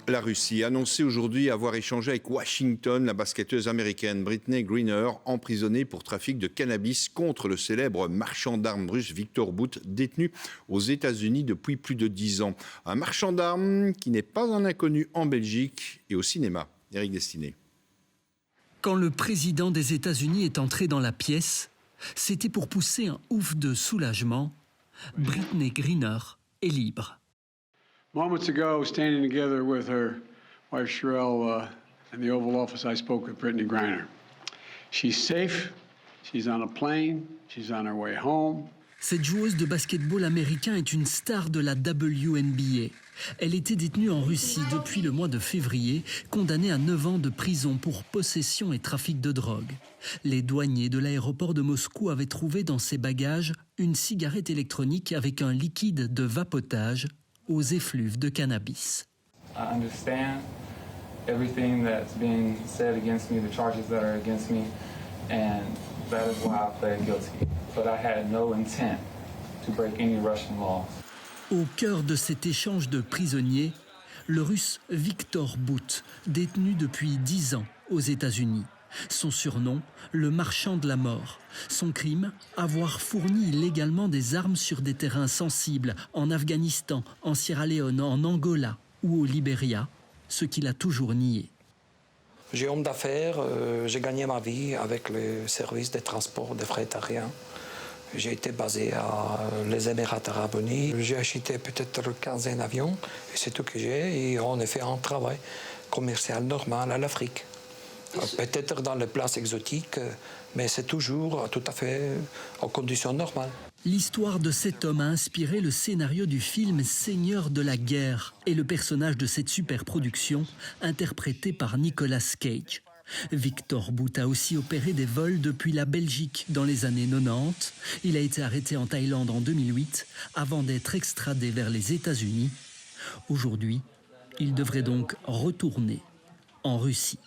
La Russie a annoncé aujourd'hui avoir échangé avec Washington la basketteuse américaine Brittney Griner, emprisonnée pour trafic de cannabis contre le célèbre marchand d'armes russe Viktor Bout, détenu aux États-Unis depuis plus de 10 ans. Un marchand d'armes qui n'est pas un inconnu en Belgique et au cinéma. Éric Destiné. Quand le président des États-Unis est entré dans la pièce, c'était pour pousser un ouf de soulagement. Brittney Griner est libre. Moments ago, standing together with her wife Sherelle in the Oval Office, I spoke with Brittney Griner. She's safe, she's on a plane, she's on her way home. Cette joueuse de basketball américain est une star de la WNBA. Elle était détenue en Russie depuis le mois de février, condamnée à 9 ans de prison pour possession et trafic de drogue. Les douaniers de l'aéroport de Moscou avaient trouvé dans ses bagages une cigarette électronique avec un liquide de vapotage aux effluves de cannabis. I understand everything that's being said against me, the charges that are against me, and that is why I pled guilty. But I had no intent to break any Russian laws. Au cœur de cet échange de prisonniers, le Russe Viktor Bout, détenu depuis 10 ans aux États-Unis. Son surnom, le marchand de la mort. Son crime, avoir fourni illégalement des armes sur des terrains sensibles en Afghanistan, en Sierra Leone, en Angola ou au Libéria, ce qu'il a toujours nié. J'ai homme d'affaires, j'ai gagné ma vie avec le service des transports de fret aériens. J'ai été basé à les Émirats Arabes Unis. J'ai acheté peut-être 15 avions, et c'est tout que j'ai. Et on a fait un travail commercial normal à l'Afrique. Peut-être dans les places exotiques, mais c'est toujours tout à fait en conditions normales. L'histoire de cet homme a inspiré le scénario du film Seigneur de la guerre et le personnage de cette superproduction, interprété par Nicolas Cage. Viktor Bout a aussi opéré des vols depuis la Belgique dans les années 90. Il a été arrêté en Thaïlande en 2008 avant d'être extradé vers les États-Unis. Aujourd'hui, il devrait donc retourner en Russie.